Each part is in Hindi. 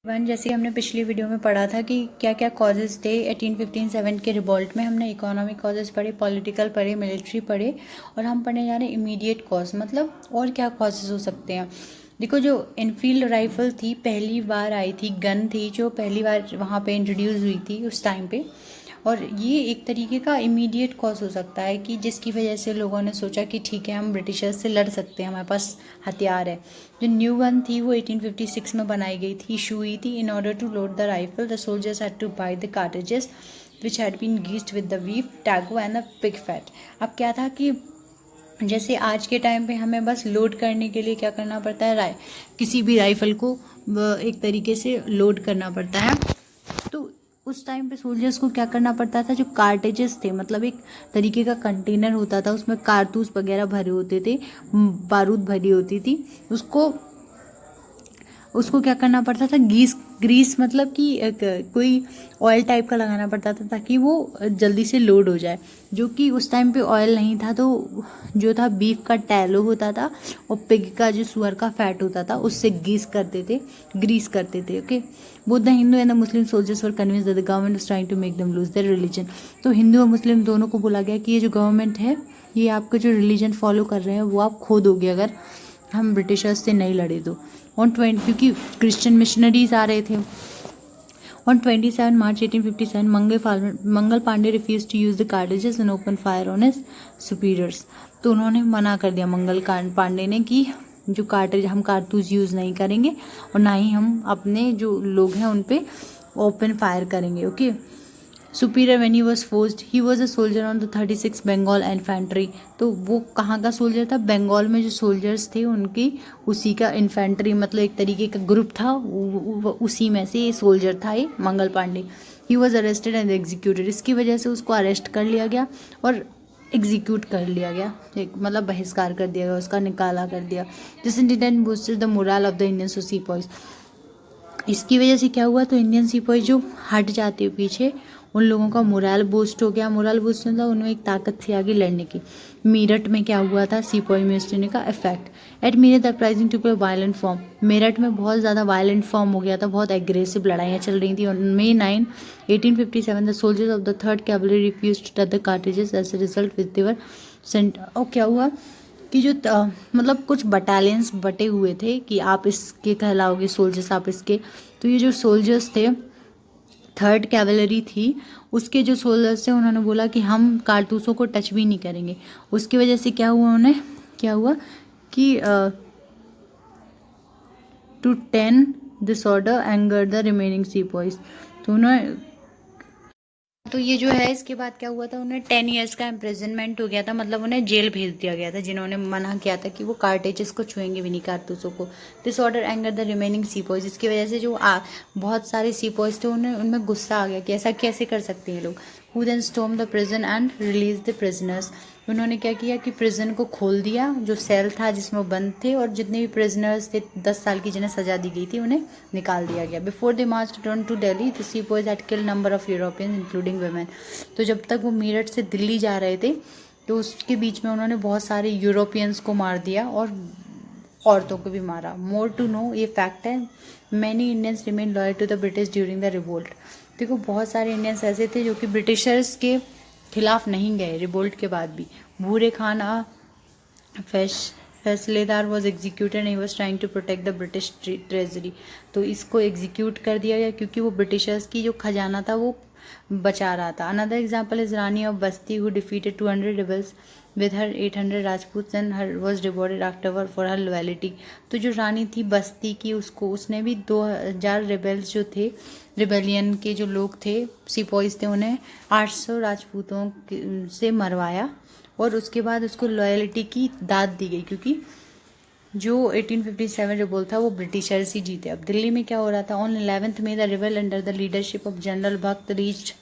जैसे हमने पिछली वीडियो में पढ़ा था कि क्या क्या कॉजेज़ थे 1857 के रिवॉल्ट में। हमने इकोनॉमिक कॉजेज़ पढ़े, पॉलिटिकल पढ़े, मिलिट्री पढ़े, और हम पढ़ने जा रहे हैं इमीडिएट कॉज, मतलब और क्या कॉजेज़ हो सकते हैं। देखो, जो इनफील्ड राइफल थी पहली बार आई थी, गन थी जो पहली बार वहाँ पे इंट्रोड्यूस हुई थी उस टाइम पे, और ये एक तरीके का इमीडिएट कॉज हो सकता है कि जिसकी वजह से लोगों ने सोचा कि ठीक है, हम ब्रिटिशर्स से लड़ सकते हैं, हमारे पास हथियार है। जो न्यू गन थी वो 1856 में बनाई गई थी, इशू हुई थी। In order to load the rifle the soldiers had to bite the cartridges which had been greased with the beef tallow and the pig fat. अब क्या था कि जैसे आज के टाइम पे हमें बस लोड करने के लिए क्या करना पड़ता है, किसी भी राइफल को एक तरीके से लोड करना पड़ता है। तो उस टाइम पे सोल्जर्स को क्या करना पड़ता था, जो कार्टेजेस थे, मतलब एक तरीके का कंटेनर होता था, उसमें कारतूस वगैरह भरे होते थे, बारूद भरी होती थी, उसको क्या करना पड़ता था, ग्रीस मतलब कि कोई ऑयल टाइप का लगाना पड़ता था ताकि वो जल्दी से लोड हो जाए। जो कि उस टाइम पे ऑयल नहीं था, तो जो था बीफ का टैलो होता था और पिग का जो सुअर का फैट होता था उससे ग्रीस करते थे। Okay, both the Hindu and the Muslim soldiers were convinced that the government was trying to make them lose their religion. तो हिंदू और मुस्लिम दोनों को बोला गया कि ये जो गवर्नमेंट है, ये आपका जो रिलीजन फॉलो कर रहे हैं वो आप खो दोगे अगर हम ब्रिटिशर्स से नहीं लड़े तो। क्योंकि क्रिश्चियन मिशनरीज आ रहे थे। On 27 March 1857, Mangal Pandey refused to use the cartridges and open fire on his superiors। तो उन्होंने मना कर दिया मंगल पांडे ने कि जो कार्ट्रिज, हम कारतूस यूज़ नहीं करेंगे और ना ही हम अपने जो लोग हैं उन पे ओपन फायर करेंगे। Okay, superior when he was a soldier on the 36 Bengal infantry. तो वो कहाँ का सोल्जर था, बंगाल में जो सोल्जर्स थे उनकी उसी का इन्फेंट्री, मतलब एक तरीके का ग्रुप था, उसी में से ये सोल्जर था ये Mangal Pandey. He was arrested and executed. इसकी वजह से उसको अरेस्ट कर लिया गया और एग्जीक्यूट कर लिया गया, एक मतलब बहिष्कार कर दिया गया, उसका निकाला कर दिया। This incident boosted the morale of the Indian sepoys. इसकी वजह से क्या हुआ, तो इंडियन सिपाही जो हट जाते पीछे, उन लोगों का मोरल बूस्ट हो गया। मोरल बूस्ट मतलब उनमें एक ताकत थी आगे लड़ने की। मेरठ में क्या हुआ था, सिपाही म्यूनिस्ट्री का effect. At Meerut the uprising took a violent form. Meerut में बहुत ज़्यादा वायलेंट फॉर्म हो गया था, बहुत एग्रेसिव लड़ाइयाँ चल रही थी। On May 9, 1857 the soldiers of the 3rd cavalry refused to touch the cartridges as a result with their sent. और क्या हुआ कि जो मतलब कुछ बटालियंस बटे हुए थे कि आप इसके कहलाओगे सोल्जर्स, आप इसके। तो ये जो सोल्जर्स थे, 3rd कैवलरी थी, उसके जो सोल्जर्स थे उन्होंने बोला कि हम कारतूसों को टच भी नहीं करेंगे। उसकी वजह से क्या हुआ कि to 10 disorder anger the remaining sepoys. तो ये जो है, इसके बाद क्या हुआ था, उन्हें 10 ईयर्स का इम्प्रिजनमेंट हो गया था, मतलब उन्हें जेल भेज दिया गया था जिन्होंने मना किया था कि वो कार्टेजेस को छुएंगे भी नहीं, कारतूसों को। This order anger the remaining sepoys. इसकी वजह से जो बहुत सारे सीपॉइज थे उनमें गुस्सा आ गया कि ऐसा कैसे कर सकते हैं लोग। Who then storm the prison and release the prisoners. उन्होंने क्या किया कि प्रिजन को खोल दिया, जो सेल था जिसमें वो बंद थे, और जितने भी प्रिजनर्स थे 10 साल की जिन्हें सजा दी गई थी उन्हें निकाल दिया गया। Before they march return to Delhi the sepoys had killed number of Europeans including women. तो जब तक वो मेरठ से दिल्ली जा रहे थे तो उसके बीच में उन्होंने बहुत सारे यूरोपियंस को मार दिया और औरतों को भी मारा। मोर टू नो, ये फैक्ट है, many Indians remain loyal to the British during the revolt. देखो, बहुत सारे इंडियंस ऐसे थे जो कि ब्रिटिशर्स के खिलाफ नहीं गए रिवोल्ट के बाद भी। बूरे खान फैसलेदार was executed, he was trying to protect the British treasury. तो इसको एग्जीक्यूट कर दिया गया क्योंकि वो ब्रिटिशर्स की जो खजाना था वो बचा रहा था। Another example is Rani of Basti who defeated 200 rebels with her 800 Rajput and her was rewarded afterward for her loyalty. तो जो रानी थी बस्ती की, उसने भी 2000 रिबल्स जो थे, रिबेलियन के जो लोग थे, सिपॉइज थे, उन्हें 800 राजपूतों से मरवाया और उसके बाद उसको लॉयलिटी की दाद दी गई क्योंकि जो 1857 रिवोल्ट था वो ब्रिटिशर्स ही जीते। अब दिल्ली में क्या हो रहा था, on 11th May the rebel under the leadership of general Bakht reached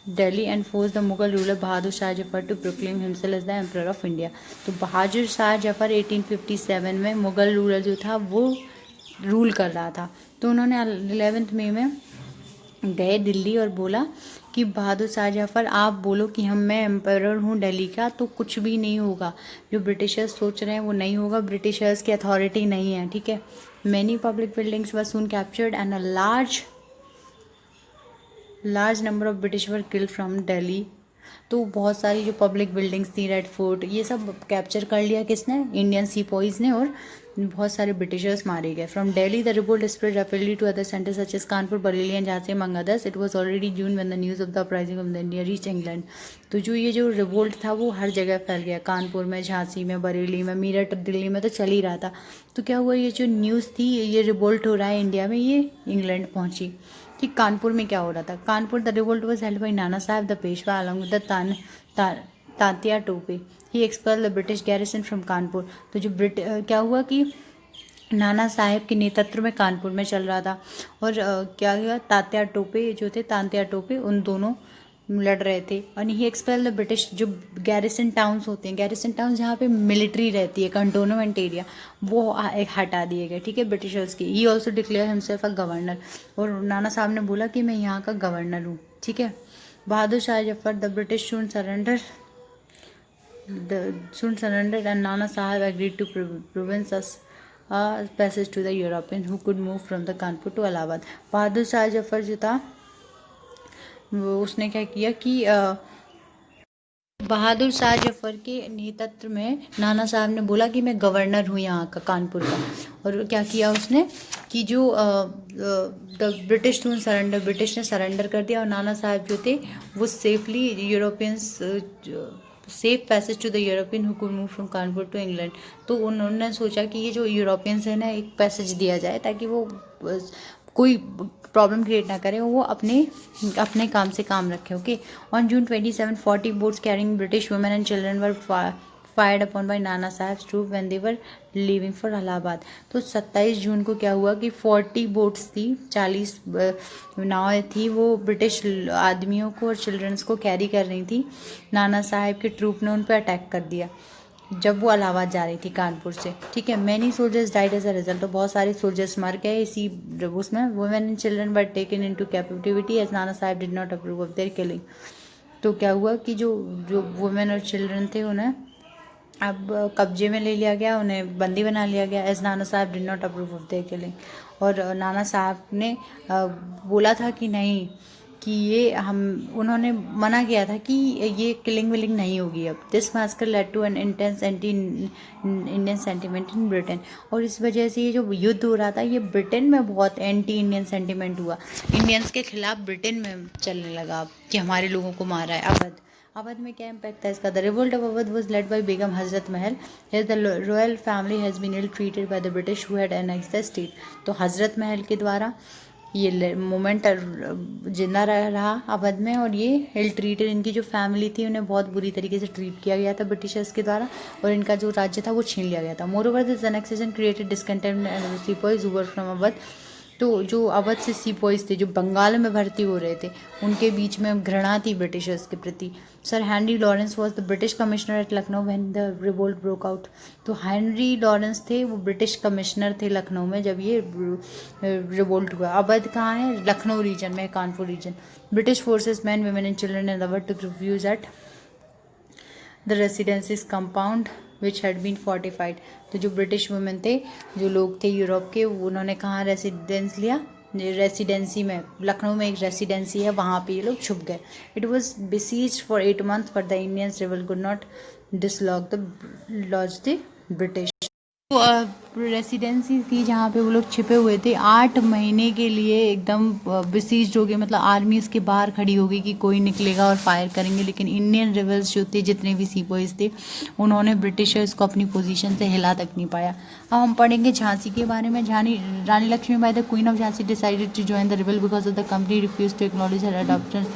Delhi and force the Mughal ruler Bahadur Shah Zafar to proclaim himself as the emperor of India. तो बहादुर शाह जफर 1857 में मुगल रूलर जो था वो रूल कर रहा था, तो उन्होंने 11th May में गए दिल्ली और बोला कि बहादुर शाह जफर, आप बोलो कि मैं एम्परर हूँ दिल्ली का, तो कुछ भी नहीं होगा। जो ब्रिटिशर्स सोच रहे हैं वो नहीं होगा, ब्रिटिशर्स की अथॉरिटी नहीं है, ठीक है। Many public buildings were soon captured and a large number of British were killed from Delhi. तो बहुत सारी जो पब्लिक बिल्डिंग्स थी, रेड फोर्ट, ये सब कैप्चर कर लिया किसने? इंडियन सीपॉइज ने, और बहुत सारे ब्रिटिशर्स मारे गए. From Delhi the revolt spread rapidly to other centres such as Kanpur, Bareilly and Jhansi among others. It was already June when the news of the uprising of the India reach England. तो जो ये जो रिवोल्ट था वो हर जगह फैल गया. कानपुर में, झांसी में, बरेली में, मीरठ, दिल्ली में तो चल ही रहा था. तो क्या हुआ, ये जो न्यूज़ थी, ये रिवोल्ट हो रहा है इंडिया में, ये इंग्लैंड पहुंची. कि कानपुर में क्या हो रहा था. Kanpur the revolt was held by Nana साहब the Peshwa along with the Tatya Tope. He expelled the British garrison from Kanpur. तो जो क्या हुआ कि नाना साहेब के नेतृत्व में कानपुर में चल रहा था, और क्या हुआ, तात्या टोपे जो थे, तात्या टोपे, उन दोनों लड़ रहे थे. और ही एक्सपेल द ब्रिटिश. जो गैरिसन टाउन्स होते हैं, गैरिसन टाउन्स जहाँ पे मिलिट्री रहती है, कंटोनमेंट एरिया, वो एक हटा दिए गए, ठीक है, ब्रिटिशर्स की. He also declare himself a governor. और नाना साहब ने बोला कि मैं यहाँ का गवर्नर हूँ, ठीक है. Bahadur Shah Zafar the British soon surrendered and Nana Sahib agreed to prevent us passage to the European who could move from the Kanpur to Allahabad. बहादुर शाह जफर जो था वो उसने क्या किया कि बहादुर शाह जफर के नेतृत्व में नाना साहब ने बोला कि मैं गवर्नर हूँ यहाँ का, कानपुर का. और क्या किया उसने कि जो the British to surrender, British ने सरेंडर कर दिया, और नाना साहब जो थे वो safely Europeans safe passage to the European who could move from Kanpur to England. तो उन्होंने सोचा कि ये जो यूरोपियंस है ना, एक पैसेज दिया जाए ताकि वो कोई प्रॉब्लम क्रिएट ना करें, वो अपने काम से काम रखें. Okay. On June 27 40 boats carrying British women and children were fired upon by Nana Sahib troop when they were leaving for Allahabad. तो 27 जून को क्या हुआ कि 40 बोट्स थी, 40 नावें थी, वो ब्रिटिश आदमियों को और चिल्ड्रंस को कैरी कर रही थी. नाना साहब के ट्रूप ने उन पर अटैक कर दिया जब वो इलाहाबाद जा रही थी कानपुर से, ठीक है. Many soldiers died as a result. तो बहुत सारे सोल्जर्स मर गए इसी उसमें. Women and children were taken into captivity as Nana Sahib did not approve of their killing. तो क्या हुआ कि जो वुमेन और चिल्ड्रन थे उन्हें अब कब्जे में ले लिया गया, उन्हें बंदी बना लिया गया, as Nana Sahib did not approve of their killing. और नाना साहब ने बोला था कि नहीं, कि ये उन्होंने मना किया था कि ये किलिंग विलिंग नहीं होगी अब. This massacre led to an intense anti Indian sentiment in Britain. और इस वजह से ये जो युद्ध हो रहा था, ये ब्रिटेन में बहुत एंटी इंडियन सेंटिमेंट हुआ. इंडियंस के खिलाफ ब्रिटेन में चलने लगा कि हमारे लोगों को मारा है. अवध में क्या इम्पैक्ट था इसका. The revolt of Awadh was led by Begum Hazrat Mahal. As the royal family has been ill treated by the British who had annexed the state. तो हजरत महल के द्वारा ये मोमेंट जिंदा रहा अवध में, और ये इल ट्रीटेड, इनकी जो फैमिली थी उन्हें बहुत बुरी तरीके से ट्रीट किया गया था ब्रिटिशर्स के द्वारा, और इनका जो राज्य था वो छीन लिया गया था. Moreover this annexation created discontent and sepoys who were from Awadh. तो जो अवध से सीपॉइज थे जो बंगाल में भर्ती हो रहे थे, उनके बीच में घृणा थी ब्रिटिशर्स के प्रति. Sir Henry Lawrence was the British commissioner at Lucknow when the revolt broke out. तो हेनरी लॉरेंस थे, वो ब्रिटिश कमिश्नर थे लखनऊ में जब ये रिवोल्ट हुआ. अवध कहाँ है? लखनऊ रीजन में, Kanpur region. British forces men women and children in Awadh took refuge at the residency's compound which had been fortified. तो जो ब्रिटिश वुमेन थे, जो लोग थे यूरोप के, उन्होंने कहाँ रेसिडेंस लिया? रेसिडेंसी में, लखनऊ में एक रेसिडेंसी है, वहाँ पे ये लोग छुप गए. It was besieged for 8 months but the Indians reveal could not dislodge the British. तो रेसिडेंसी थी जहाँ पे वो लोग छिपे हुए थे. 8 महीने के लिए एकदम बिसीज हो गए, मतलब आर्मी इसके बाहर खड़ी हो गई कि कोई निकलेगा और फायर करेंगे. लेकिन इंडियन रिबल्स जो थे, जितने भी सीपॉइज थे, उन्होंने ब्रिटिशर्स को अपनी पोजीशन से हिला तक नहीं पाया. अब हम पढ़ेंगे झांसी के बारे में. Rani Lakshmibai the queen of Jhansi decided to join the rebel because of the company refuse to acknowledge her adoption.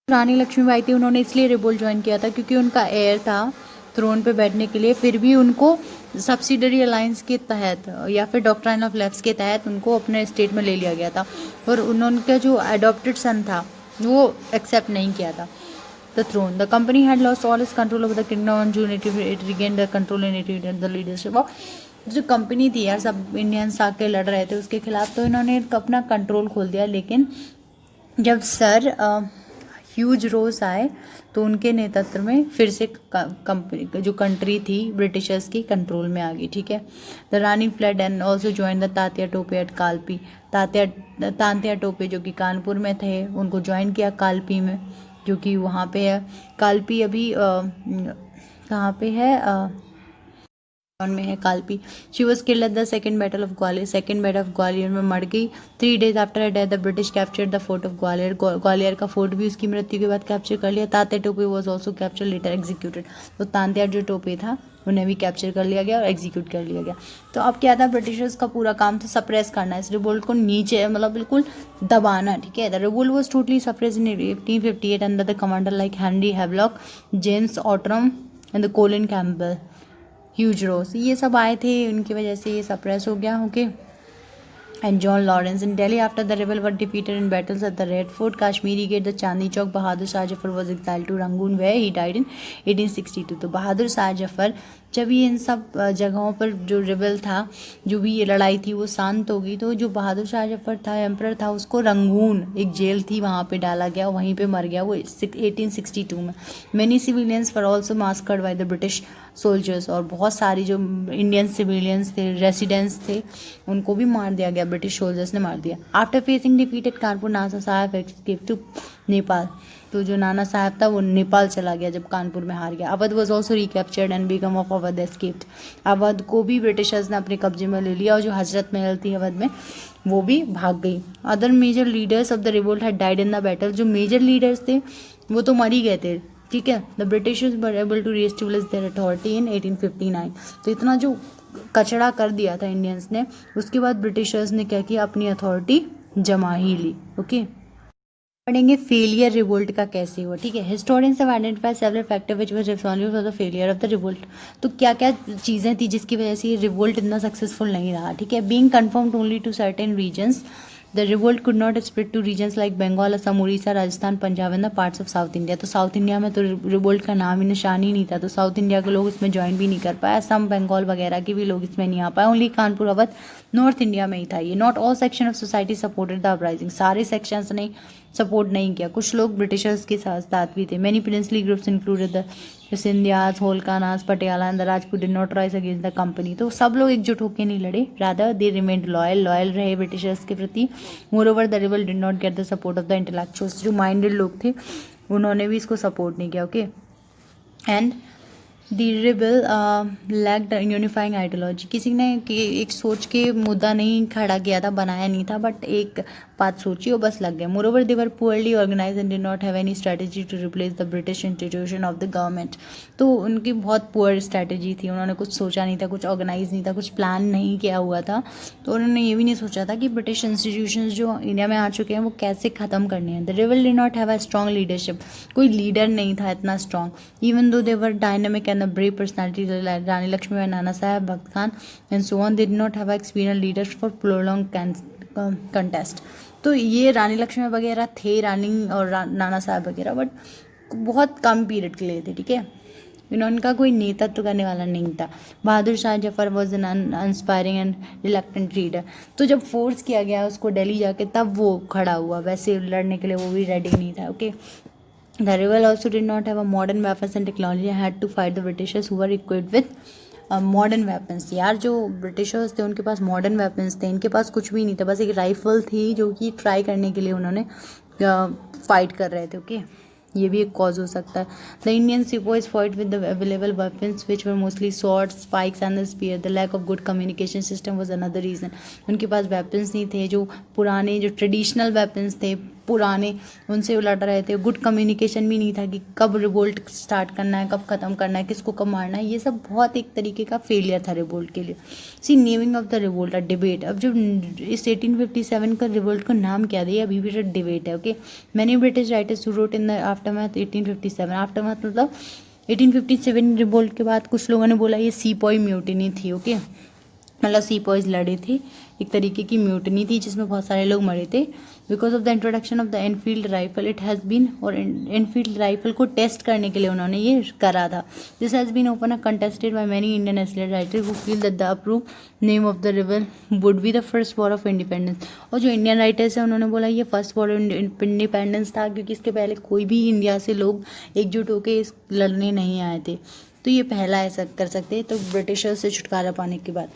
Rani Lakshmibai थी, उन्होंने इसलिए रिबोल्ट ज्वाइन किया था क्योंकि उनका एयर था थ्रोन पे बैठने के लिए. फिर भी उनको सब्सिडरी अलायंस के तहत या फिर डॉक्ट्राइन ऑफ लेफ्ट के तहत उनको अपने स्टेट में ले लिया गया था, और उनका जो अडॉप्टेड सन था वो एक्सेप्ट नहीं किया था the throne. The company had lost all its control over the kingdom on June 18 it regain the control in it the leadership of. जो कंपनी थी यार, सब इंडियंस आके लड़ रहे थे उसके खिलाफ, तो इन्होंने अपना कंट्रोल खोल दिया. लेकिन जब सर ह्यूज रोज आए तो उनके नेतृत्व में फिर से कंपनी जो कंट्री थी ब्रिटिशर्स की कंट्रोल में आ गई, ठीक है। The Rani fled and also join the Tatya Tope at Kalpi. Tantya Tope जो कि कानपुर में थे उनको ज्वाइन किया कालपी में, जो कि वहाँ पे है। कालपी अभी कहाँ पे है, में है Kalpi. She was killed at the second battle of Gwalior. Second battle of Gwalior में मर गई। 3 days after her death the British captured the fort of Gwalior. Gwalior का फोर्ट भी उसकी मृत्यु के बाद कैप्चर कर लिया। Tatya Tope was also capture later executed. तो तांत्या जो टोपे था उन्हें भी कैप्चर कर लिया गया और एग्जीक्यूट कर लिया गया। तो अब क्या था, ब्रिटिशर्स का पूरा काम था सप्रेस करना, इस रिवोल्ट को नीचे मतलब बिल्कुल दबाना, ठीक है। The revolt was totally suppress in 1858 under the commander like Henry Havelock, James Outram and the Colin Campbell. Hugh Rose ये सब आए थे, उनकी वजह से ये सप्रेस हो गया, okay. And John Lawrence in Delhi after the rebel were defeated in battles at the Red Fort, Kashmiri Gate, the Chandni Chowk. Bahadur Shah Zafar was exiled to Rangoon where he died in 1862। तो बहादुर शाह जफर जब ये इन सब जगहों पर जो रेबल था, जो भी ये लड़ाई थी वो शांत हो गई, तो जो बहादुर शाह जफर था एम्परर था उसको रंगून एक जेल थी वहाँ पे डाला गया, वहीं पे मर गया वो 1862 में। Many civilians were also massacred by the British soldiers. और बहुत सारी जो इंडियन सिविलियंस थे, रेसिडेंट्स थे, उनको भी मार दिया गया, ब्रिटिश सोल्जर्स ने मार दिया। आफ्टर फेसिंग डिफीटेड कानपुर, नाना साहब एस्केप टू नेपाल। तो जो नाना साहब था वो नेपाल चला गया जब कानपुर में हार गया। Awadh was also recaptured and Begum of Awadh escaped. Awadh को भी ब्रिटिशर्स ने अपने कब्जे में ले लिया और जो हजरत महल थी अवध में वो भी भाग गई। Other major leaders of the revolt had died in the battle. जो मेजर लीडर्स थे वो तो मर ही गए थे, ठीक है। The Britishers were able to reestablish their authority in 1859। तो इतना जो कचड़ा कर दिया था इंडियंस ने, उसके बाद ब्रिटिशर्स ने क्या किया, अपनी अथॉरिटी जमा ही ली, ओके। पढ़ेंगे फेलियर रिवोल्ट का कैसे हुआ, ठीक है। Historians have identified several factor which was responsible for the failure of the revolt. तो क्या क्या चीज़ें थी जिसकी वजह से ये रिवोल्ट इतना सक्सेसफुल नहीं रहा, ठीक है। Being confirmed only to certain regions, the revolt could not spread to regions like Bengal, Assam, Orissa, Rajasthan, Punjab and the parts of South India. तो साउथ इंडिया में तो रिवोल्ट का नाम ही निशान ही नहीं था, तो साउथ इंडिया के लोग इसमें ज्वाइन भी नहीं कर पाए, असम, बंगाल वगैरह के भी लोग इसमें नहीं आ पाए। Only Kanpur Awadh north India में ही था ये। Not all section of society supported the uprising. सारे सेक्शंस ने सपोर्ट नहीं किया, कुछ लोग ब्रिटिशर्स के साथ भी थे। Many princely groups included the Scindias, Holkars, Patiala and the Rajput did not rise against the company. तो सब लोग एकजुट होकर नहीं लड़े, रादर दे रिमेंड लॉयल रहे ब्रिटिशर्स के प्रति। Moreover the revolt did not get the support of the intellectuals. जो माइंडेड लोग थे उन्होंने भी इसको सपोर्ट नहीं किया, okay. And the rebel lacked unifying ideology. किसी ने एक सोच के मुद्दा नहीं खड़ा किया था, बनाया नहीं था, बट एक बात सोची और बस लग गए। Moreover they were poorly organise and did not have any strategy to replace the British institution of the government. तो उनकी बहुत पुअर स्ट्रेटेजी थी, उन्होंने कुछ सोचा नहीं था, कुछ ऑर्गेनाइज नहीं था, कुछ प्लान नहीं किया हुआ था। तो उन्होंने ये भी नहीं सोचा था कि ब्रिटिश इंस्टीट्यूशन जो इंडिया में आ चुके हैं वो कैसे ख़त्म करने हैं। The rebel did not have a strong leadership. कोई लीडर नहीं था इतना strong. Even though they were dynamic and brave personality रानी लक्ष्मीबाई, नाना साहब, भक्त Khan and so on, they did not have experienced leaders for prolonged contest। तो ये रानी लक्ष्मीबाई वगैरह थे, रानी और नाना साहब वगैरह, बट बहुत कम पीरियड के लिए थे, ठीक है। इनका कोई नेतृत्व करने वाला नहीं था। Bahadur Shah Zafar was an uninspiring and reluctant leader. तो जब फोर्स किया गया उसको दिल्ली जाके तब वो खड़ा हुआ, वैसे लड़ने के लिए वो भी रेडी नहीं था, okay. The rebel also did not have a modern weapons and technology and had to fight the Britishers who were equipped with modern weapons. यार जो ब्रिटिशर्स थे उनके पास मॉडर्न वेपन्स थे, इनके पास कुछ भी नहीं था, बस एक राइफल थी जो कि ट्राई करने के लिए उन्होंने फाइट कर रहे थे, ओके। ये भी एक कॉज हो सकता है। The Indian sepoys fight with the available weapons which were mostly swords, spikes and the spear. The lack of good communication system was another reason. उनके पास वेपन्स नहीं थे, जो पुराने जो ट्रेडिशनल वेपन्स थे पुराने उनसे वो लड़ रहे थे। गुड कम्युनिकेशन भी नहीं था कि कब रिवोल्ट स्टार्ट करना है, कब ख़त्म करना है, किसको कब मारना है। ये सब बहुत एक तरीके का फेलियर था रिवोल्ट के लिए। See naming of the revolt, a debate. अब जो इस 1857 का रिवोल्ट का नाम क्या दिया अभी भी डिबेट है, okay. Many British writers who wrote in the aftermath 1857। Aftermath मतलब 1857 रिवोल्ट के बाद कुछ लोगों ने बोला ये सीपॉय म्यूटिनी थी, ओके। मतलब सीपॉयज लड़े थे एक तरीके की म्यूटनी थी जिसमें बहुत सारे लोग मरे थे because of the introduction of the Enfield rifle. It has been, और एनफील्ड राइफल को टेस्ट करने के लिए उन्होंने ये करा था। This has been open contested by many Indian athlete writer who feel that the approve name of the rebel would be the first war of independence. और जो इंडियन राइटर्स हैं उन्होंने बोला ये फर्स्ट वॉर ऑफ इंडिपेंडेंस था, क्योंकि इसके पहले कोई भी इंडिया से लोग एकजुट होकर इस लड़ने नहीं आए थे, तो ये पहला ऐसा कर सकते हैं। तो ब्रिटिशर्स से छुटकारा पाने के बाद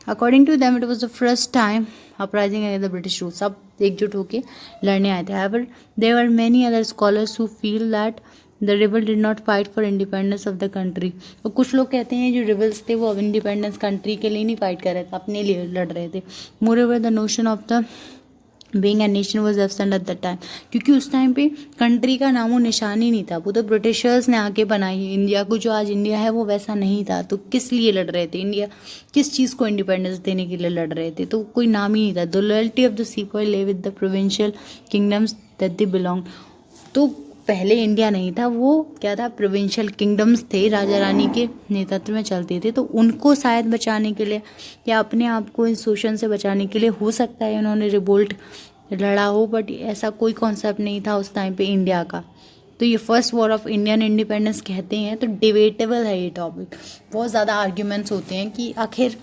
according to them it was the first time uprising against the British rule. सब एकजुट होकर लड़ने आए थे। However there were many other scholars who feel that the rebel did not fight for independence of the country. और कुछ लोग कहते हैं जो रिबल्स थे वो अब इंडिपेंडेंस कंट्री के लिए नहीं फाइट कर रहे थे, अपने लिए लड़ रहे थे। More over the notion of the being a nation was absent at the time, क्योंकि उस टाइम पे कंट्री का नामो निशान ही नहीं था। वो तो ब्रिटिशर्स ने आके बनाई इंडिया को, जो आज इंडिया है वो वैसा नहीं था। तो किस लिए लड़ रहे थे इंडिया, किस चीज़ को इंडिपेंडेंस देने के लिए लड़ रहे थे, तो कोई नाम ही नहीं था। The loyalty of the sepoy lay with the provincial kingdoms that they belong. तो पहले इंडिया नहीं था, वो क्या था, प्रोविंशियल किंगडम्स थे, राजा रानी के नेतृत्व में चलते थे। तो उनको शायद बचाने के लिए या अपने आप को इस शोषण से बचाने के लिए हो सकता है उन्होंने रिवोल्ट लड़ा हो, बट ऐसा कोई कॉन्सेप्ट नहीं था उस टाइम पे इंडिया का। तो ये first war of Indian independence कहते हैं। तो डिबेटेबल है ये टॉपिक, बहुत ज़्यादा आर्ग्यूमेंट्स होते हैं कि आखिर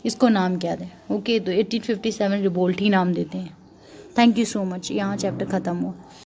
इसको नाम क्या दें। ओके, तो 1857 रिवोल्ट ही नाम देते हैं। Thank you so much. यहाँ चैप्टर ख़त्म हुआ।